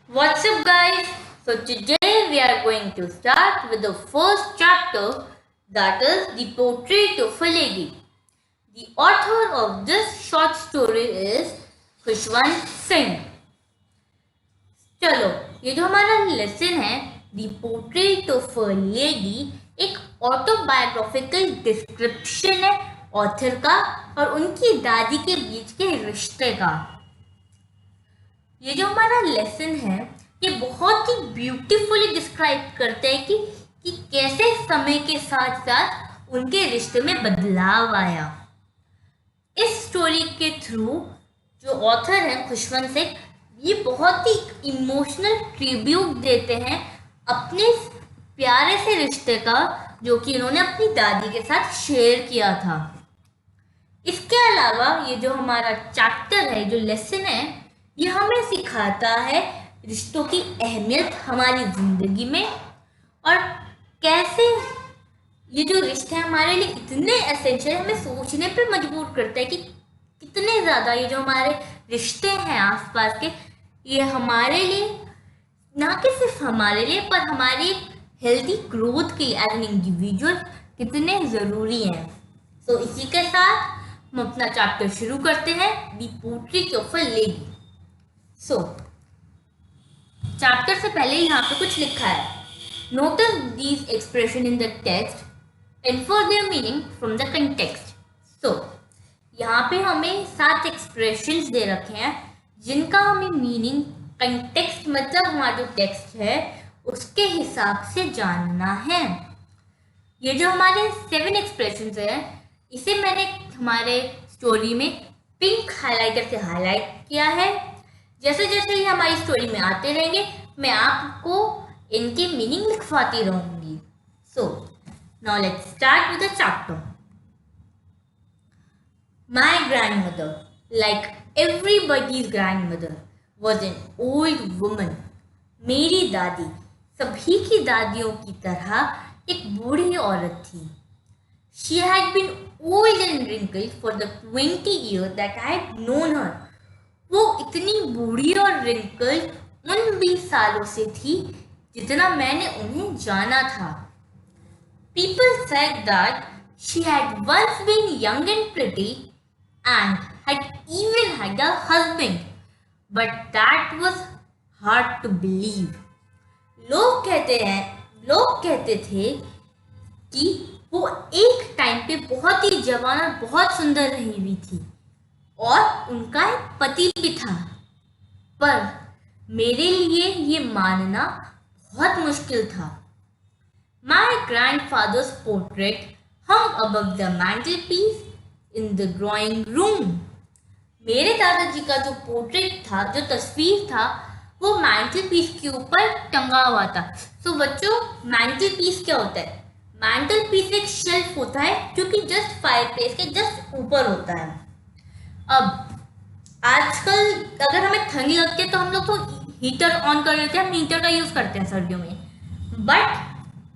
What's up, guys? So, today we are going to start with the first chapter, that is the portrait of a lady. The author of this short story is Khushwant Singh. चलो, ये जो हमारा lesson है, the portrait of a lady, एक autobiographical description है author का और उनकी दादी के बीच के रिश्ते का. ये जो हमारा लेसन है ये बहुत ही ब्यूटीफुली डिस्क्राइब करते हैं कि कैसे समय के साथ साथ उनके रिश्ते में बदलाव आया. इस स्टोरी के थ्रू जो ऑथर हैं खुशवंत सिंह, ये बहुत ही इमोशनल ट्रिब्यूट देते हैं अपने प्यारे से रिश्ते का जो कि इन्होंने अपनी दादी के साथ शेयर किया था. इसके अलावा ये जो हमारा चैप्टर है, जो लेसन है, ये हमें सिखाता है रिश्तों की अहमियत हमारी जिंदगी में और कैसे ये जो रिश्ते हैं हमारे लिए इतने एसेंशियल, हमें सोचने पे मजबूर करता है कि कितने ज़्यादा ये जो हमारे रिश्ते हैं आसपास के, ये हमारे लिए, ना कि सिर्फ हमारे लिए पर हमारी हेल्दी ग्रोथ के लिए एज एन इंडिविजुअल कितने ज़रूरी हैं. सो इसी के साथ हम अपना चैप्टर शुरू करते हैं, the portrait of a lady. So chapter से पहले यहाँ पे कुछ लिखा है. Notice these expression in the text and for their meaning from the context. So यहाँ पे हमें 7 एक्सप्रेशंस दे रखे हैं जिनका हमें मीनिंग कंटेक्स्ट मतलब हमारा जो टेक्स्ट है उसके हिसाब से जानना है. ये जो हमारे 7 एक्सप्रेशंस हैं इसे मैंने हमारे स्टोरी में पिंक हाइलाइटर से हाईलाइट किया है. जैसे जैसे ये हमारी स्टोरी में आते रहेंगे मैं आपको इनके मीनिंग लिखवाती रहूंगी. So now let's start with the chapter. My grandmother, like everybody's grandmother, was an old woman. मेरी दादी सभी की दादियों की तरह एक बूढ़ी औरत थी. She had been old and wrinkled for the 20 years that I had known her. वो इतनी बूढ़ी और रिंकल्ड उन 20 सालों से थी जितना मैंने उन्हें जाना था. People said that she had once been young and pretty and had even had a husband, but that was hard to believe. लोग कहते थे कि वो एक टाइम पे बहुत ही जवान और बहुत सुंदर रही हुई थी और उनका एक पति भी था, पर मेरे लिए ये मानना बहुत मुश्किल था. My grandfather's portrait hung above the mantelpiece in the drawing room. मेरे दादाजी का जो पोर्ट्रेट था, जो तस्वीर था, वो मैंटल-पीस के ऊपर टंगा हुआ था. सो बच्चों, मैंटल-पीस क्या होता है? मैंटल-पीस एक शेल्फ होता है जो कि जस्ट फायरप्लेस के जस्ट ऊपर होता है. अब आजकल अगर हमें ठंडी लगती है तो हम लोग तो हीटर ऑन कर लेते हैं, हम हीटर का यूज़ करते हैं सर्दियों में. बट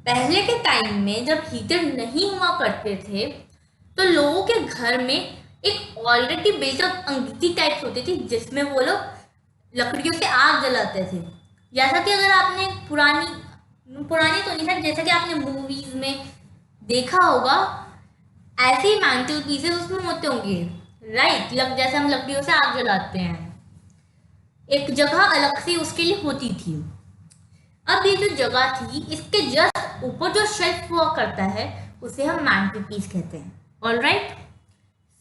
पहले के टाइम में जब हीटर नहीं हुआ करते थे तो लोगों के घर में एक ऑलरेडी बिल्टअप अंगीठी टाइप्स होती थी जिसमें वो लोग लकड़ियों से आग जलाते थे. जैसा कि अगर आपने पुरानी तो नहीं था, जैसा कि आपने मूवीज में देखा होगा, ऐसे ही मैंटल पीसेस उसमें होते होंगे, राइट? जैसे हम लकड़ियों से आग जलाते हैं, एक जगह अलग से उसके लिए होती थी. अब ये जो जगह थी इसके जस्ट ऊपर जो शेल्फ हुआ करता है उसे हम मैंटल पीस कहते हैं. ऑलराइट.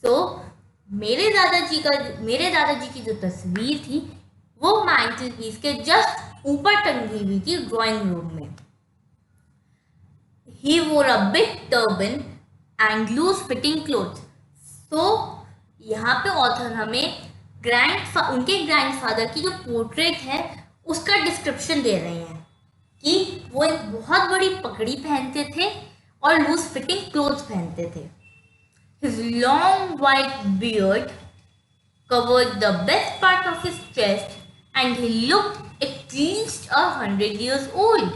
सो मेरे दादाजी की जो तस्वीर थी वो मैंटल पीस के जस्ट ऊपर टंगी हुई थी ड्राइंग रूम में. He wore a big turban and loose fitting clothes. So यहाँ पे ऑथर हमें उनके ग्रैंडफादर की जो पोर्ट्रेट है उसका डिस्क्रिप्शन दे रहे हैं कि वो एक बहुत बड़ी पगड़ी पहनते थे और लूज फिटिंग क्लोथ्स पहनते थे. His long white beard covered the best part of his chest and he looked at least 100 years old.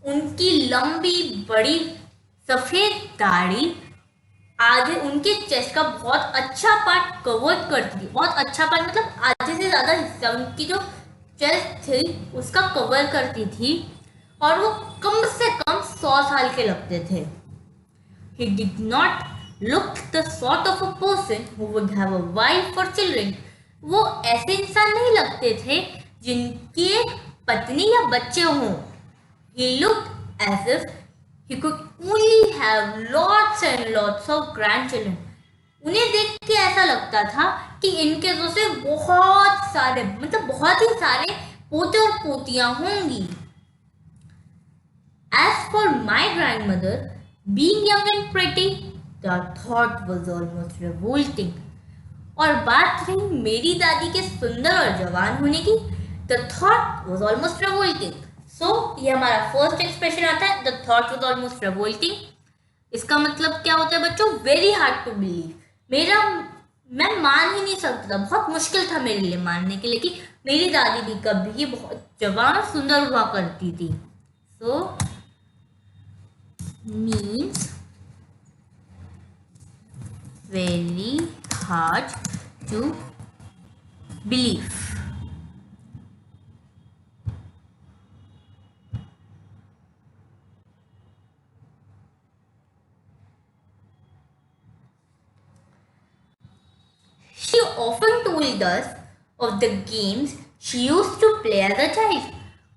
उनकी लंबी बड़ी सफेद दाढ़ी आधे उनके चेस्ट का बहुत अच्छा पार्ट कवर करती थी. बहुत अच्छा पार्ट मतलब आधे से ज्यादा हिस्सा, उनकी जो चेस्ट थी उसका कवर करती थी और वो कम से कम 100 साल के लगते थे। He did not look the sort of a person who would have a wife or children. वो ऐसे इंसान नहीं लगते थे जिनकी एक पत्नी या बच्चे हों। He looked as if he could only have lots and lots of grandchildren. उन्हें देख के ऐसा लगता था कि इनके तो से बहुत सारे मतलब बहुत ही सारे पोते और पोतियां होंगी। As for my grandmother, being young and pretty, the thought was almost revolting. और बात रही मेरी दादी के सुंदर और जवान होने की, the thought was almost revolting. So ये हमारा फर्स्ट एक्सप्रेशन आता है, the thought was almost revolting. इसका मतलब क्या होता है बच्चों? Very hard to believe. मैं मान ही नहीं सकता था, बहुत मुश्किल था मेरे लिए मानने के लिए कि मेरी दादी भी कभी बहुत जवान और सुंदर हुआ करती थी। So means very hard to believe. She often told us of the games she used to play as a child.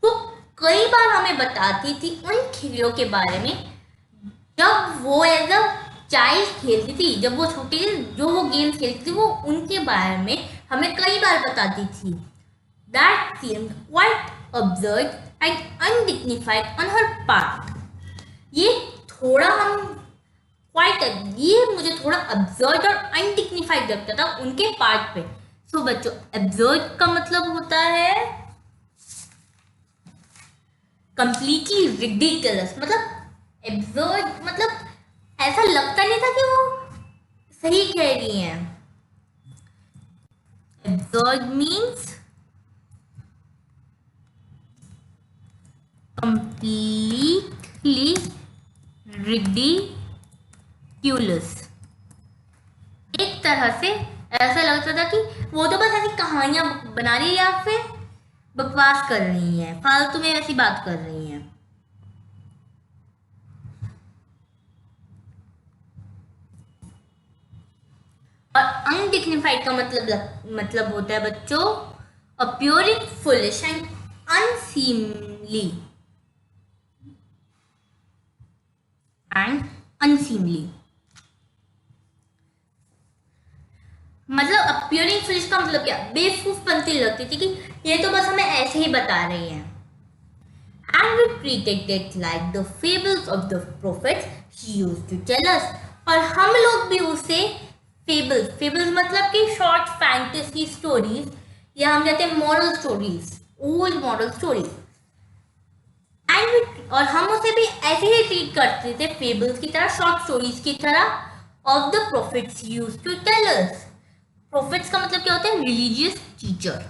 वो कई बार हमें बताती थी उन खेलों के बारे में जब वो एज अ चाइल्ड खेलती थी, जब वो छोटी थी, जो वो गेम्स खेलती थी वो उनके बारे में हमें कई बार बताती थी। That seemed quite absurd and undignified on her part. ये मुझे थोड़ा absurd और undignified लगता था उनके पार्ट पे। सो बच्चों, absurd का मतलब होता है completely ridiculous, मतलब absurd मतलब ऐसा लगता नहीं था कि वो सही कह रही हैं। Absurd means completely ridiculous. एक तरह से ऐसा लगता था कि वो तो बस ऐसी कहानियां बना रही है या फिर बकवास कर रही हैं, फालतू में ऐसी बात कर रही हैं। और अनडिग्निफाइड का मतलब होता है बच्चों appearing foolish and unseemly. मतलब appearing foolish का मतलब क्या? बेवकूफ बनती लगती थी कि ये तो बस हमें ऐसे ही बता रही हैं। And we treated it like the fables of the prophets she used to tell us. और हम लोग भी उसे फेबल्स मतलब कि शॉर्ट फैंटेसी स्टोरीज या हम कहते हैं moral stories, old moral stories, और हम उसे भी ऐसे ही ट्रीट करते थे फेबल्स की तरह, शॉर्ट स्टोरीज की तरह। Of the prophets used to tell us. Prophets का मतलब क्या होता है? Religious teacher.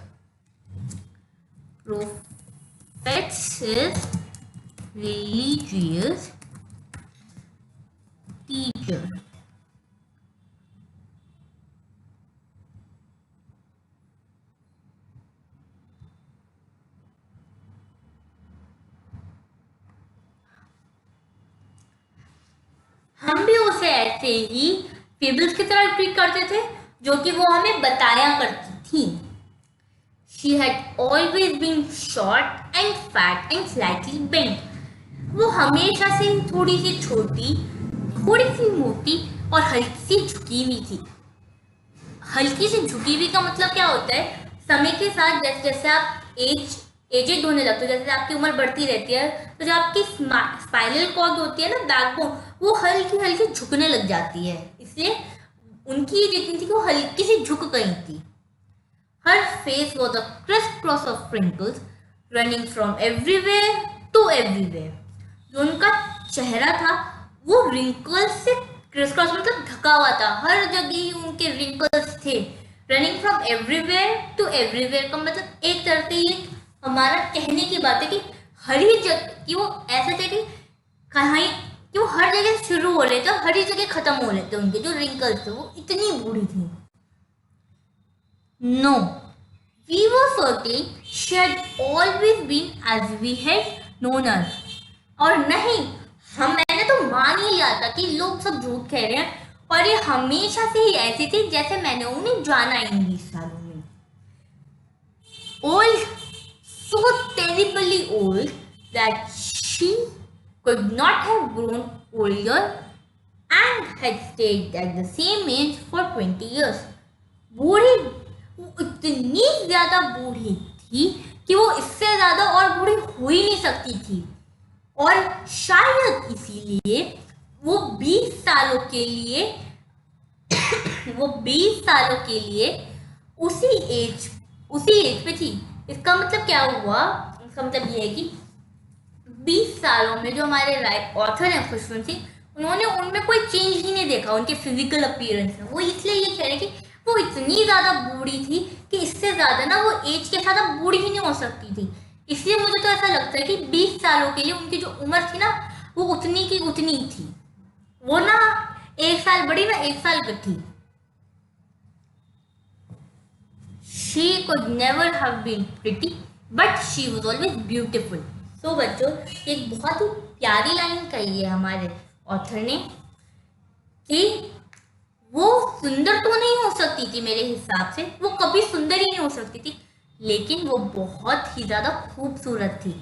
Prophets is religious teacher. हम भी उसे ऐसे ही फेबल्स की तरह ट्रीट करते थे जो कि वो हमें बताया करती थी। She had always been short and fat and slightly bent. वो हमेशा से थोड़ी सी छोटी, थोड़ी सी मोटी और हल्की सी झुकी हुई थी। हल्की सी झुकी हुई का मतलब क्या होता है? समय के साथ जैसे जैसे आप एजेड होने लगते हो, जैसे आपकी उम्र बढ़ती रहती है, तो जो आपकी स्पाइनल कॉर्ड होती है ना, बैकबोन, वो हल्की हल्की झुकने लग जाती है। इसलिए उनकी जितनी थी वो हल्की सी झुक गई थी। Her face was a crisscross of wrinkles running from everywhere to everywhere. जो उनका चेहरा था वो रिंकल्स से क्रिसक्रॉस मतलब ढका हुआ था, हर जगह उनके रिंकल्स थे। Running from everywhere to everywhere का मतलब एक तरह से ये हमारा कहने की बात है कि हर ही जगह कि वो ऐसे थे कि कहीं कि वो हर जगह शुरू हो रहे थे, हर ही जगह खत्म हो रहे थे। उनके जो रिंकल्स थे वो इतनी बूढ़ी थी। No, We were certain she had always been as we had known her. और नहीं, मैंने तो मान ही लिया था कि लोग सब झूठ कह रहे हैं और ये हमेशा से ही ऐसी थी जैसे मैंने उन्हें जाना इन 20 सालों में. Old, so terribly old that she could not have grown older and had stayed at the same age for 20 years. बूढ़ी, वो इतनी ज्यादा बूढ़ी थी कि वो इससे ज्यादा और बूढ़ी हो ही नहीं सकती थी. और शायद इसीलिए वो 20 सालों के लिए वो 20 सालों के लिए उसी एज पे थी. इसका मतलब क्या हुआ? इसका मतलब ये है कि 20 सालों में जो हमारे ऑथर हैं खुशवंत सिंह, उन्होंने उनमें कोई चेंज ही नहीं देखा उनके फिजिकल अपीयरेंस में. वो इसलिए ये कह रहे हैं कि वो इतनी ज्यादा बूढ़ी थी कि इससे ज्यादा ना वो एज के साथ अब बूढ़ी ही नहीं हो सकती थी. इसलिए मुझे तो ऐसा लगता है कि 20 सालों के लिए उनकी जो उम्र थी ना वो उतनी की उतनी थी. वो ना 1 साल बड़ी ना 1 साल गठी. She could never have been pretty, but she was always beautiful. So बच्चों, एक बहुत ही प्यारी लाइन कही है हमारे ऑथर ने कि वो सुंदर तो नहीं हो सकती थी, मेरे हिसाब से वो कभी सुंदर ही नहीं हो सकती थी, लेकिन वो बहुत ही ज्यादा खूबसूरत थी.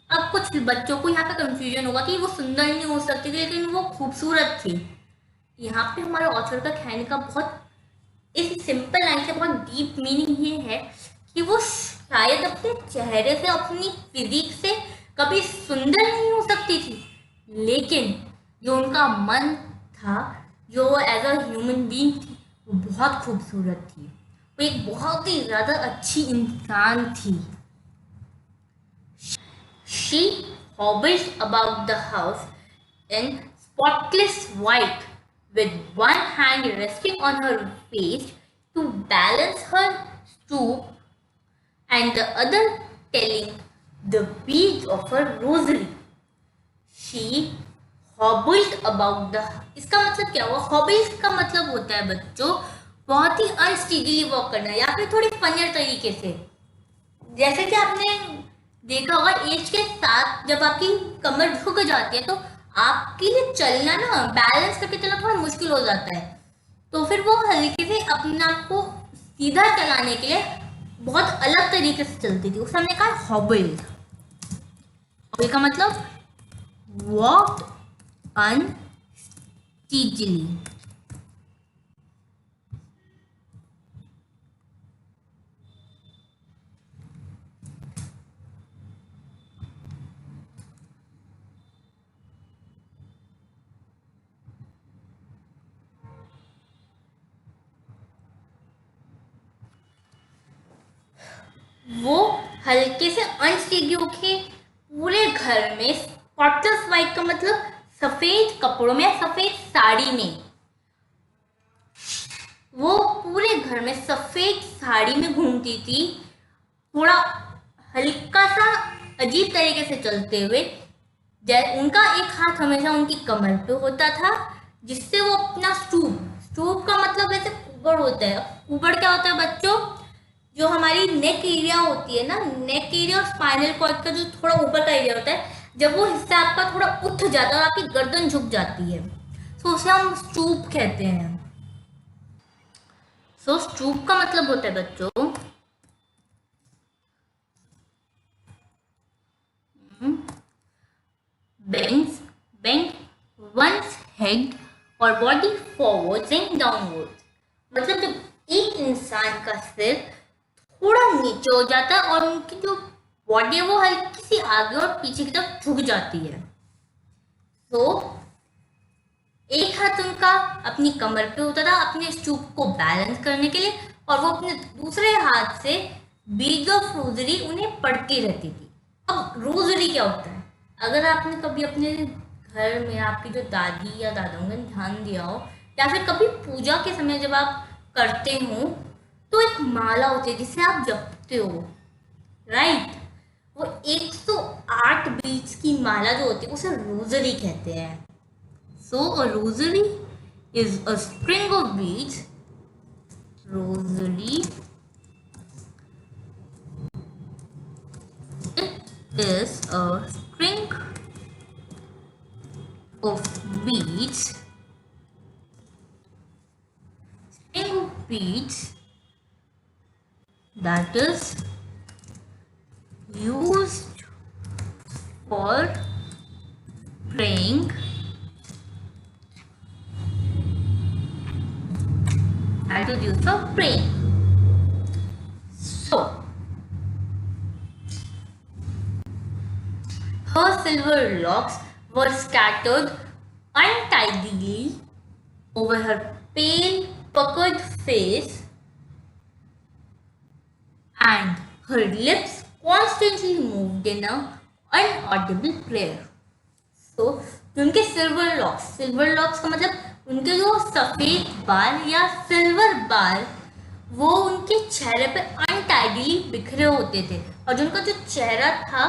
अब कुछ बच्चों को यहाँ पे कंफ्यूजन होगा कि वो सुंदर नहीं हो सकती थी लेकिन वो खूबसूरत थी. यहाँ पे हमारे ऑथर का कहने का बहुत इस सिंपल लाइन से बहुत डीप मीनिंग ये है कि वो शायद अपने चेहरे से, अपनी फिजिक से कभी सुंदर नहीं हो सकती थी, लेकिन जो उनका मन था, जो एज अ ह्यूमन बीइंग थी, वो बहुत खूबसूरत थी. वो एक बहुत ही ज्यादा अच्छी इंसान थी. She hobbled about the house in spotless white, with one hand resting on her face to balance her stoop and the other telling the beads of her rosary. She hobbled about the. इसका मतलब क्या हुआ? hobble का मतलब होता है बच्चों बहुत ही अनस्टीडीली वॉक करना या फिर थोड़ी फनियर तरीके से. जैसे कि आपने देखा होगा एज के साथ जब आपकी कमर झुक जाती है तो आपके लिए चलना ना, बैलेंस करके चलना थोड़ा मुश्किल हो जाता है. तो फिर वो हल्के से अपने आप को सीधा चलाने के लिए बहुत अलग तरीके से चलती थी. उसे हमने कहा हॉबल. हॉबल का मतलब वॉक अनस्टीडीली. वो हल्के से अनस्टीडी होके पूरे घर में, स्पॉटलेस वाइट का मतलब सफेद कपड़ों में, सफेद साड़ी में, वो पूरे घर में सफेद साड़ी में घूमती थी, थोड़ा हल्का सा अजीब तरीके से चलते हुए. उनका एक हाथ हमेशा उनकी कमर पे होता था जिससे वो अपना स्टूप का मतलब वैसे ऊबड़ होता है. ऊबड़ क्या होता है बच्चों? जो हमारी नेक एरिया होती है ना, नेक एरिया और स्पाइनल कॉर्ड का जो थोड़ा ऊपर का एरिया होता है, जब वो हिस्सा आपका थोड़ा उठ जाता है और आपकी गर्दन झुक जाती है तो उसे हम स्टूप कहते हैं. सो स्टूप का मतलब होता है बच्चों bend one's head or body forwards and downwards. मतलब जब एक इंसान का सिर थोड़ा नीचे हो जाता है और उनकी जो बॉडी है वो हल्की सी आगे और पीछे की तरफ झुक जाती है. तो एक हाथ उनका अपनी कमर पे होता था अपने स्टूप को बैलेंस करने के लिए और वो अपने दूसरे हाथ से बीड्स ऑफ रोजरी उन्हें पढ़ती रहती थी. अब रोजरी क्या होता है? अगर आपने कभी अपने घर में आपकी जो दादी या दादा ने ध्यान दिया हो या फिर कभी पूजा के समय जब आप करते हो तो एक माला होती है जिसे आप जपते हो, राइट? वो 108 बीड्स की माला जो होती है उसे रोजरी कहते हैं. So a rosary is a string of beads. Rosary is a string of beads, that is used for praying, So, her silver locks were scattered untidily over her pale, puckered face, and her lips constantly moved in an inaudible prayer. तो उनके silver locks का मतलब उनके जो सफेद बाल या silver बाल वो उनके चेहरे पे अनटाइडली बिखरे होते थे और जो उनका जो चेहरा था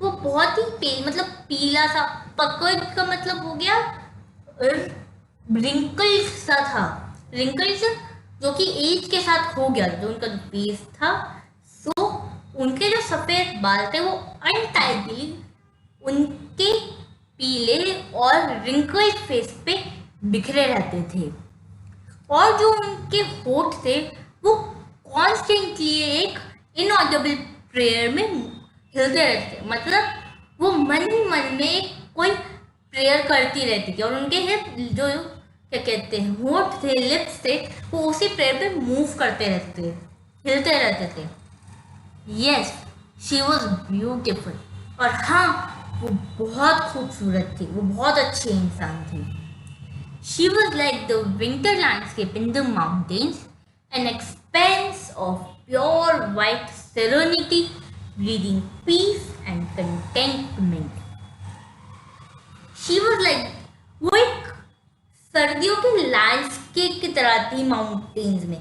वो बहुत ही मतलब पीला सा, पकड़ का मतलब हो गया रिंकल्स सा था, रिंकल्स जो कि एज के साथ हो गया, जो उनका जो फेस था, सो उनके जो सफेद बाल थे वो अनटाइडली उनके पीले और रिंकल्ड फेस पे बिखरे रहते थे और जो उनके होठ थे वो कॉन्स्टेंटली एक इनऑडिबल प्रेयर में हिलते रहते, मतलब वो मन ही मन में कोई प्रेयर करती रहती थी और उनके जो क्या कहते हैं होठ थे, लिप्स थे, वो उसी प्रेयर पे मूव करते रहते, हिलते रहते थे. Yes, she was beautiful. और हाँ, वो बहुत खूबसूरत थी, वो बहुत अच्छी इंसान थी. She was like the winter landscape in the mountains, an expanse of pure white serenity, breathing peace and contentment. She was like वो एक सर्दियों के लैंडस्केप की तरह थी माउंटेन्स में.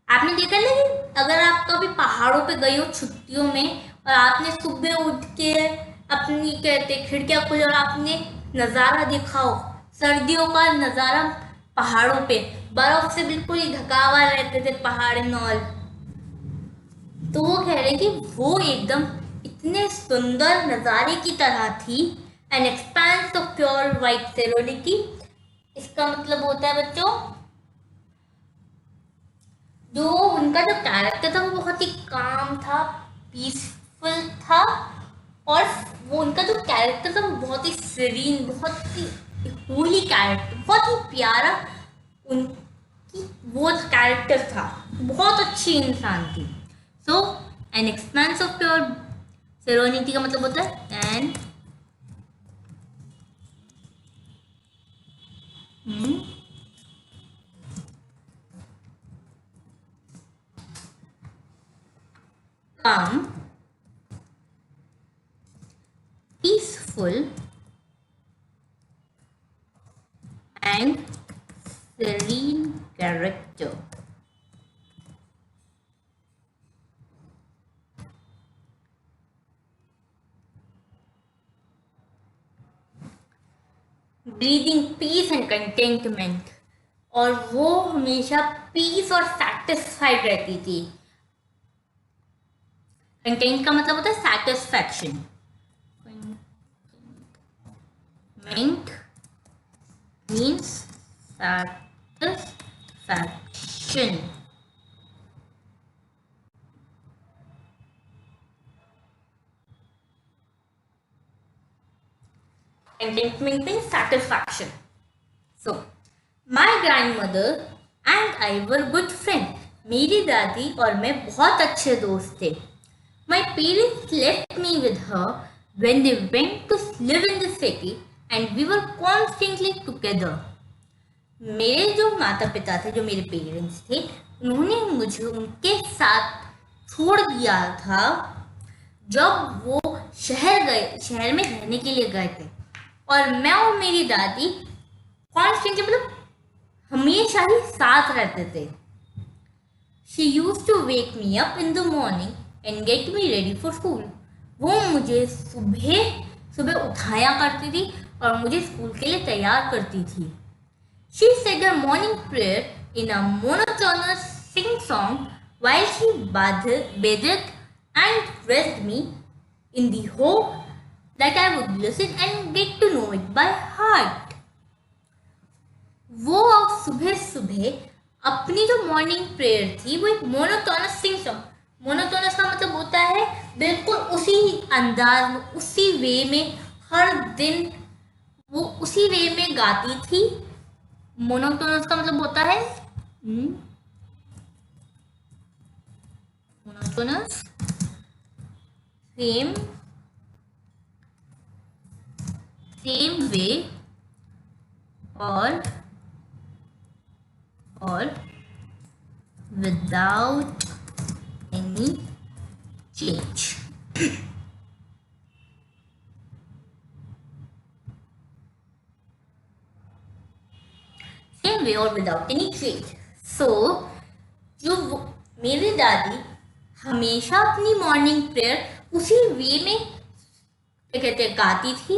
आपने देखा ना कि अगर आप कभी पहाड़ों पे गए हो छुट्टियों में और आपने सुबह उठ के अपनी कहते खिड़कियां खोली और आपने नज़ारा देखा हो, सर्दियों का नज़ारा पहाड़ों पे बर्फ से बिल्कुल ही ढका हुआ रहते थे पहाड़ नॉल, तो वो कह रहे कि वो एकदम इतने सुंदर नज़ारे की तरह थी. N expanse of pure white serenity, इसका मतलब होता है बच्चों जो उनका जो कैरेक्टर था वो बहुत ही काम था, पीसफुल था और वो उनका जो कैरेक्टर था वो बहुत ही सीरीन, बहुत ही होली कैरेक्टर, बहुत ही प्यारा उनकी वो कैरेक्टर था, बहुत अच्छी इंसान थी. So an expanse of pure serenity का मतलब होता है an calm, peaceful and serene character. Breathing peace and contentment, और वो हमेशा पीस और सेटिस्फाइड रहती थी. कंटेंट का मतलब होता है satisfaction. Content means satisfaction. Contentment means satisfaction. So, my grandmother and I were good friends. मेरी दादी और मैं बहुत अच्छे दोस्त थे. My parents left me with her when they went to live in the city and we were constantly together. मेरे जो माता पिता थे, जो मेरे पेरेंट्स थे, उन्होंने मुझे उनके साथ छोड़ दिया था जब वो शहर में रहने के लिए गए थे और मैं और मेरी दादी कॉन्स्टेंटली मतलब हमेशा ही साथ रहते थे. She used to wake me up in the morning and get me ready for school. वो मुझे सुबह उठाया करती थी और मुझे स्कूल के लिए तैयार करती थी. She said her morning prayer in a monotonous sing song while she bathed and dressed me in the hope that I would listen and get to know it by heart. वो सुबह सुबह अपनी जो मॉर्निंग प्रेयर थी वो एक monotonous sing song. Monotonous का मतलब होता है बिल्कुल उसी अंदाज में, उसी वे में, हर दिन वो उसी वे में गाती थी। मोनोटोनस का मतलब होता है monotonous, same way or without any change. Same way or without any change. So, जो मेरी दादी हमेशा अपनी मॉर्निंग प्रेयर उसी वे में क्या कहते हैं गाती थी।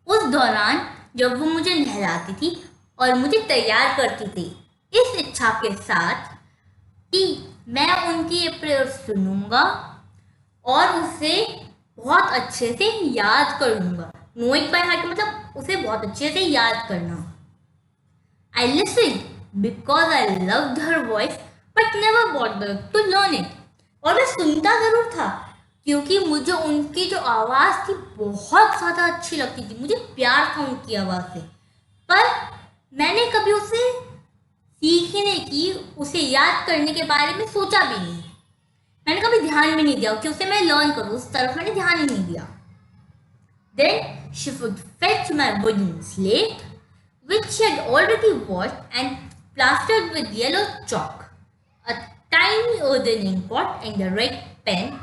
उस दौरान जब वो मुझे नहलाती थी और मुझे तैयार करती थी, इस इच्छा के साथ कि मैं उनकी ये प्रेयर सुनूंगा और उसे बहुत अच्छे से याद करूंगा। नो इट बाय हार्ट मतलब उसे बहुत अच्छे से याद करना। I listened because I loved her voice but never bothered to learn it. और मैं सुनता जरूर था क्योंकि मुझे उनकी जो आवाज़ थी बहुत ज़्यादा अच्छी लगती थी। मुझे प्यार था उनकी आवाज़ से, पर मैंने कभी उसे सीखने की, उसे याद करने के बारे में सोचा भी नहीं। मैंने कभी ध्यान भी नहीं दिया कि उसे मैं लर्न करूँ, उस तरफ मैंने ध्यान ही नहीं दिया। Then she would fetch my wooden slate, which she had already washed and plastered with yellow chalk, a tiny earthen ink pot and a red pen,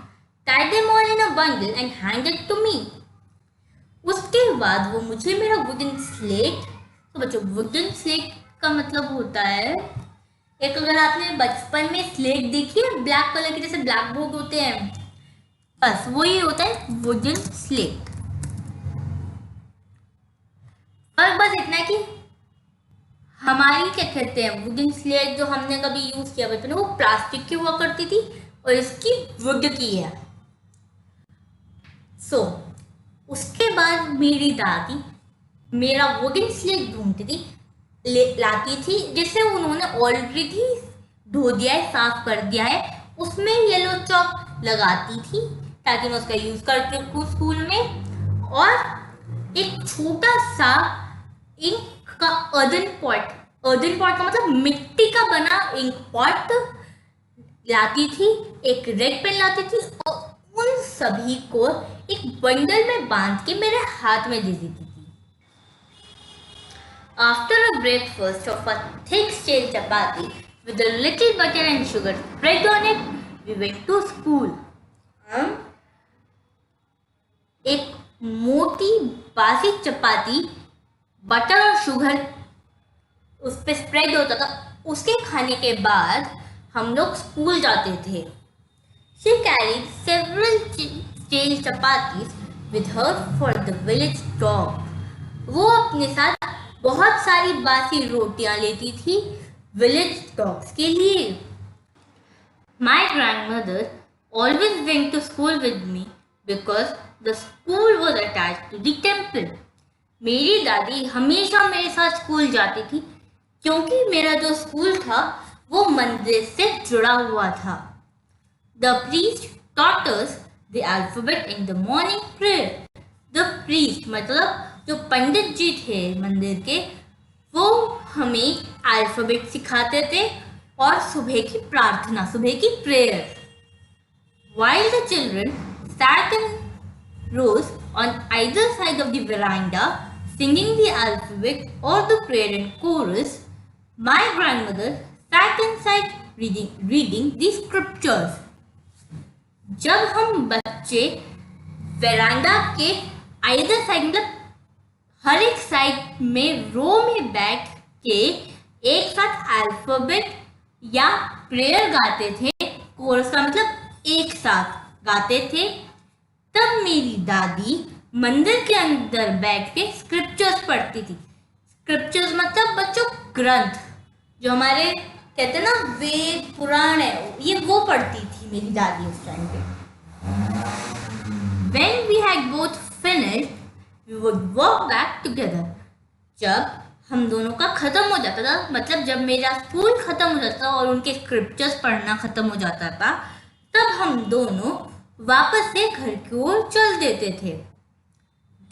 tied them all in a bundle and handed it to me. उसके बाद वो मुझे मेरा wooden slate, तो बच्चों wooden slate का मतलब होता है एक, अगर आपने बचपन में स्लेट देखी है ब्लैक कलर की, जैसे ब्लैक बोर्ड होते हैं, बस वो ही होता है वुडन स्लेट। और बस इतना कि हमारी क्या कहते हैं वुडन स्लेट जो हमने कभी यूज किया बचपन में वो प्लास्टिक की हुआ करती थी और इसकी वुड की है। सो उसके बाद मेरी दादी मेरा वुडन स्लेट ढूंढती थी, लाती थी, जिसे उन्होंने ऑलरेडी धो दिया है, साफ कर दिया है। उसमें येलो चॉक लगाती थी ताकि मैं उसका यूज कर सकूँ स्कूल में। और एक छोटा सा इंक का अर्दन पॉट का मतलब मिट्टी का बना इंक पॉट लाती थी, एक रेड पेन लाती थी और उन सभी को एक बंडल में बांध के मेरे हाथ में दे देती थी। After a breakfast of a thick stale chapati with a little butter and sugar spread on it, we went to school. एक मोटी बासी चपाती बटर और शुगर उस पर स्प्रेड होता था, उसके खाने के बाद हम लोग स्कूल जाते थे। She carried several stale chapatis with her for the village dog. वो अपने साथ बहुत सारी बासी रोटियां लेती थी विलेज डॉग्स के लिए। My grandmother always went to school with me because the school was attached to the temple. मेरी दादी हमेशा मेरे साथ स्कूल जाती थी क्योंकि मेरा जो स्कूल था वो मंदिर से जुड़ा हुआ था। The priest taught us the alphabet in the morning prayer. The priest मतलब जो पंडित जी थे मंदिर के, वो हमें अल्फाबेट सिखाते थे और सुबह की प्रार्थना, सुबह की prayer. While the children sat in rows on either side of the veranda singing the alphabet or the prayer in chorus, my grandmother sat inside reading the scriptures. जब हम बच्चे वेरांडा के आइदर साइड मतलब हर एक side में रो में बैठ के एक साथ अल्फाबेट या प्रेयर गाते थे, कोरस का मतलब एक साथ गाते थे, तब मेरी दादी मंदिर के अंदर बैठ के स्क्रिप्चर्स पढ़ती थी। स्क्रिप्चर्स मतलब बच्चों ग्रंथ, जो हमारे कहते हैं ना वेद पुराण है, ये वो पढ़ती थी मेरी दादी उस टाइम पे। When had both finished, we would walk back together. जब हम दोनों का खत्म हो जाता था, मतलब जब मेरा स्कूल खत्म हो जाता था और उनके स्क्रिप्चर्स पढ़ना खत्म हो जाता था, तब हम दोनों वापस से घर की ओर चल देते थे.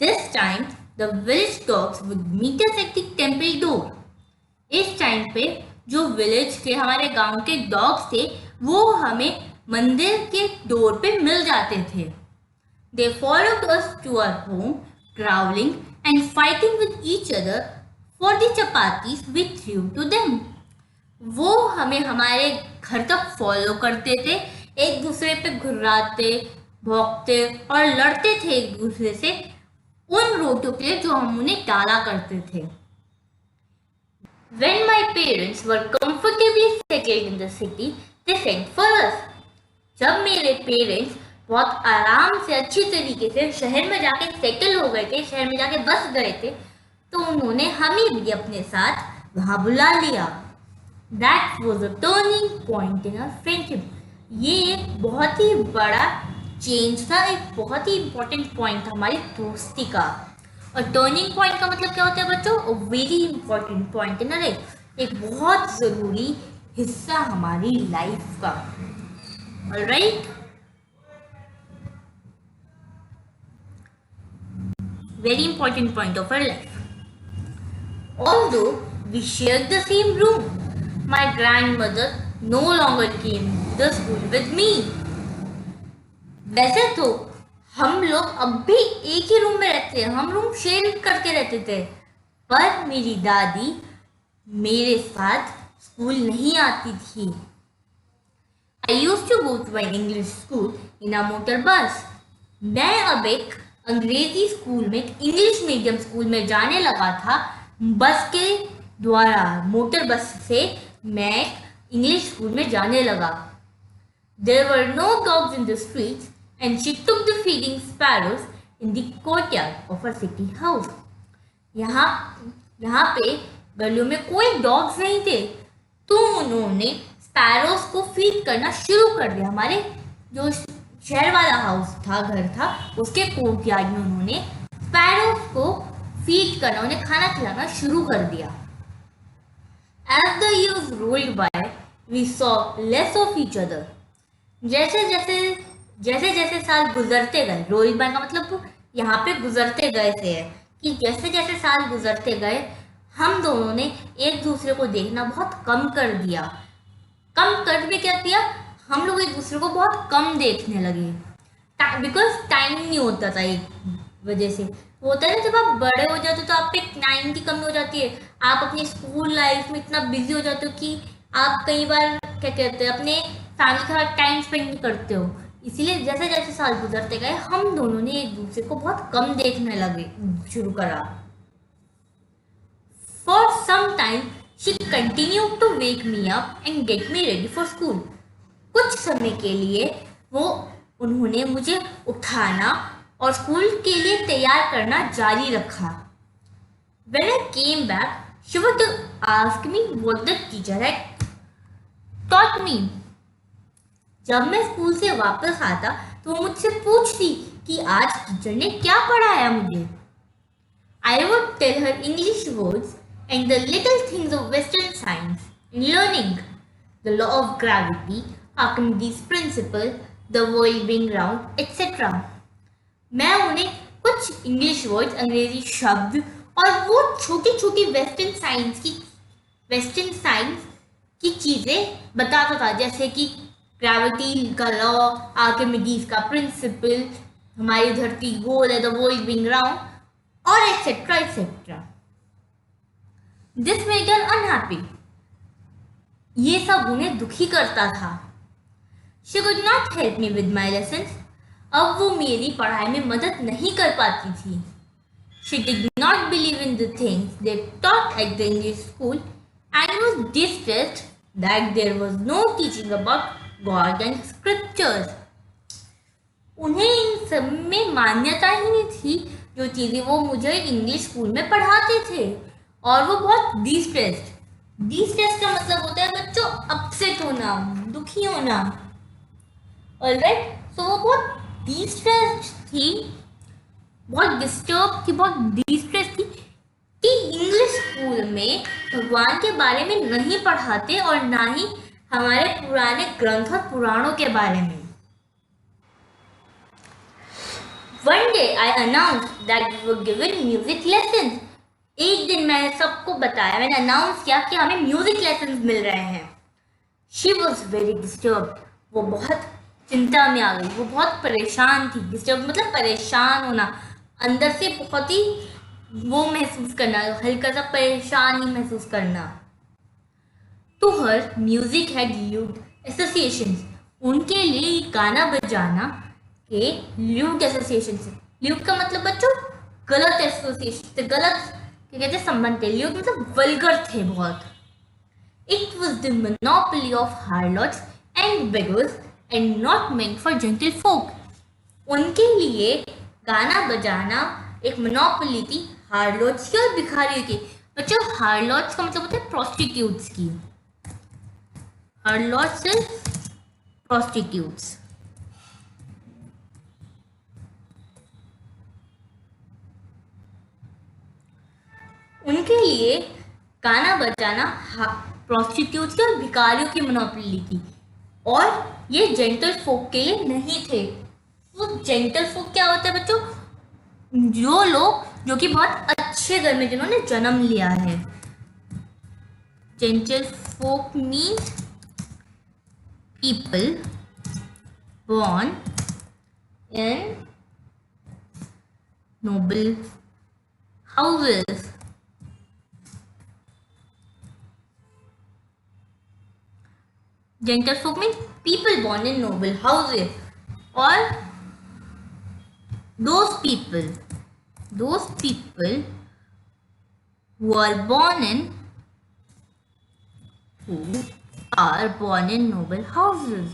This time the village dogs would meet us at the temple door. इस टाइम पे जो विलेज के हमारे गांव के डॉग्स थे वो हमें मंदिर के डोर पे मिल जाते थे. They followed us to our home, growling and fighting with each other for the chapatis we threw to them. वो हमें हमारे घर तक फॉलो करते थे, एक दूसरे पे घुर्राते, भौंकते और लड़ते थे एक दूसरे से उन रोटियों के लिए जो हम उन्हें डाला करते थे. When my parents were comfortably settled in the city, they sent for us. जब मेरे पेरेंट्स बहुत आराम से अच्छी तरीके से शहर में जाके सेटल हो गए थे, शहर में जाके बस गए थे, तो उन्होंने हमें भी अपने साथ वहाँ बुला लिया. That was a turning point in our friendship. ये एक बहुत ही बड़ा चेंज था, एक बहुत ही इम्पोर्टेंट पॉइंट था हमारी दोस्ती का. और टर्निंग पॉइंट का मतलब क्या होता है बच्चों? A very important point in life, एक बहुत ज़रूरी हिस्सा हमारी लाइफ का. Alright, very important point of our life. Although we shared the same room, my grandmother no longer came to the school with me. वैसे तो हम लोग अब भी एक ही रूम में रहते हैं, हम रूम शेयर करके रहते थे, पर मेरी दादी मेरे साथ स्कूल नहीं आती थी. I used to go to my English school in a motor bus. मैं अब एक अंग्रेजी स्कूल में, इंग्लिश मीडियम स्कूल में जाने लगा था बस के द्वारा, मोटर बस से मैं इंग्लिश स्कूल में जाने लगा. There were no dogs in the streets and she took the feeding sparrows in the courtyard of her city house. यहाँ पे गलियों में कोई डॉग्स नहीं थे, तो उन्होंने स्पैरोस को फीड करना शुरू कर दिया. हमारे जो शहर वाला हाउस था, घर था, उसके कोर्टयार्ड में उन्होंने स्पैरोस को फीड करना, उन्हें खाना खिलाना शुरू कर दिया. As the years rolled by, we saw less of each other. जैसे जैसे साल गुजरते गए, रोल बाय का मतलब यहाँ पे गुजरते गए से है कि जैसे जैसे साल गुजरते गए हम दोनों ने एक दूसरे को देखना बहुत कम कर दिया. कम कर भी क्या किया, हम लोग एक दूसरे को बहुत कम देखने लगे, बिकॉज टाइम नहीं होता था. एक वजह से होता है ना, जब आप बड़े हो जाते हो तो आप पे टाइम की कमी हो जाती है, आप अपनी स्कूल लाइफ में इतना बिजी हो जाते हो कि आप कई बार क्या कहते हैं अपने फैमिली के साथ टाइम स्पेंड नहीं करते हो. इसीलिए जैसे जैसे साल गुजरते गए हम दोनों ने एक दूसरे को बहुत कम देखने लगे शुरू करा. For some time she continued to wake me up and get me ready for school. कुछ समय के लिए वो उन्होंने मुझे उठाना और स्कूल के लिए तैयार करना जारी रखा. When I came back, she would ask me what the teacher had taught me. जब मैं स्कूल से वापस आता तो वो मुझसे पूछती कि आज टीचर ने क्या पढ़ाया मुझे. I would tell her English words and the little things of Western science and learning, the law of gravity, Archimedes' principle, the world being round, etc. मैं उन्हें कुछ इंग्लिश वर्ड्स, अंग्रेजी शब्द और वो छोटी छोटी वेस्टर्न साइंस की चीज़ें बताता था, जैसे कि ग्रेविटी का लॉ, आर्किमिडीज का प्रिंसिपल, हमारी धरती गोल है, द वर्ल्ड बीइंग राउंड, और etcetera etcetera. This made her unhappy. ये सब उन्हें दुखी करता था. She could not help me with my lessons. अब वो मेरी पढ़ाई में मदद नहीं कर पाती थी. She did not believe in the things they taught at the English school and was distressed that there was no teaching about God and scriptures. उन्हें इन सब में मान्यता ही नहीं थी जो चीज़ें वो मुझे इंग्लिश स्कूल में पढ़ाते थे, और वो बहुत डिस्ट्रेस्ड का मतलब होता है बच्चों अपसेट होना, दुखी होना. ऑलराइट, सो वो बहुत डिस्ट्रेस्ड थी बहुत डिस्टर्ब थी, बहुत डिस्ट्रेस थी कि इंग्लिश स्कूल में भगवान के बारे में नहीं पढ़ाते और ना ही हमारे पुराने ग्रंथ और पुराणों के बारे में। One day I announced that we were given music lessons. एक दिन मैंने सबको बताया, मैंने अनाउंस किया कि हमें म्यूजिक लेसन्स मिल रहे हैं। She was very disturbed. वो बहुत चिंता में आ गई, वो बहुत परेशान थी। डिस्टर्ब मतलब परेशान होना, अंदर से बहुत ही वो महसूस करना, हल्का सा परेशानी महसूस करना। तो हर म्यूजिक हैड ल्यूट एसोसिएशंस, उनके लिए गाना बजाना के ल्यूट एसोसिएशन से। ल्यूट का मतलब बच्चों गलत एसोसिएशन, गलत क्या कहते हैं संबंध थे। ल्यूट मतलब वल्गर थे बहुत। It was the monopoly of harlots and beggars and not meant for gentle folk. उनके लिए गाना बजाना एक मोनोपोली थी हार्लोट्स की और भिखारियों की। बच्चों हार्लोट्स का मतलब होता है प्रोस्टिट्यूट्स की। हार्लोट्स से प्रोस्टिट्यूट्स। उनके लिए गाना बजाना प्रोस्टिट्यूट्स की और भिखारियों की मोनोपोली थी और ये जेंटल फोक के लिए नहीं थे। तो जेंटल फोक क्या होता है बच्चों? जो लोग जो कि बहुत अच्छे घर में जिन्होंने जन्म लिया है। Gentle folk means people born in noble houses. Gentlefolk means people born in noble houses, or those people who are born in noble houses.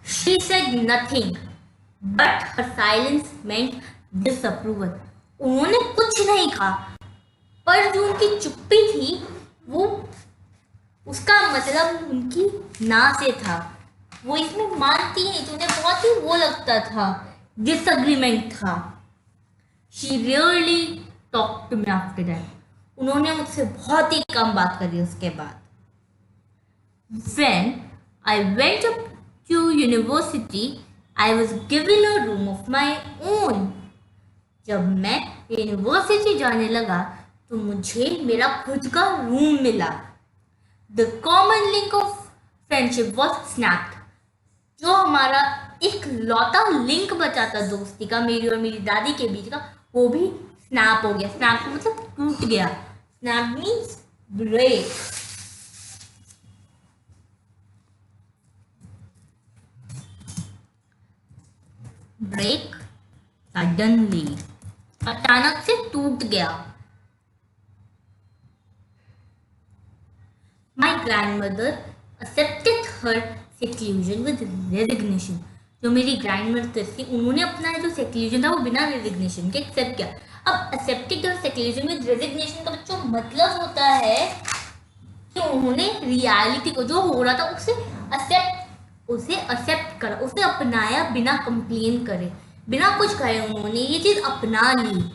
She said nothing, but her silence meant disapproval. उन्होंने कुछ नहीं कहा, पर जो उनकी चुप्पी थी वो उसका मतलब उनकी ना से था। वो इसमें मानती नहीं थी, उन्हें बहुत ही वो लगता था, डिसएग्रीमेंट था। She really talked to me after that. उन्होंने मुझसे बहुत ही कम बात करी उसके बाद। When I went up to university, I was given a room of my own. जब मैं यूनिवर्सिटी जाने लगा तो मुझे मेरा खुद का रूम मिला। The common link of friendship was snapped. जो हमारा एक लौता लिंक बचा था दोस्ती का, मेरी और मेरी दादी के बीच का, वो भी स्नैप हो गया। स्नैप का मतलब टूट गया। Snap means break. Break suddenly, अचानक से टूट गया। My grandmother accepted her seclusion with resignation. जो मेरी ग्रैंडमदर थी उन्होंने अपना जो सेक्लूजन था वो बिना रेजिग्नेशन के एक्सेप्ट किया। अब एक्सेप्टेड और सेक्लूजन विद रेजिग्नेशन का बच्चों मतलब होता है कि उन्होंने रियलिटी को जो हो रहा था उसे एक्सेप्ट करा, उसे अपनाया बिना कंप्लेन करे, बिना कुछ कहे उन्होंने ये चीज अपना ली।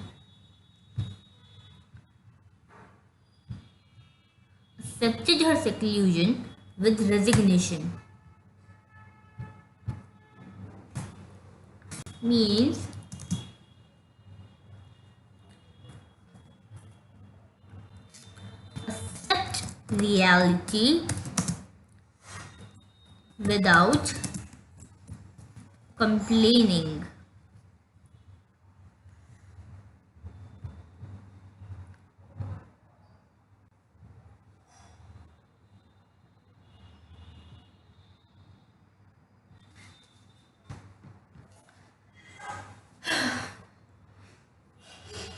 Accepted her seclusion with resignation means accept reality without complaining.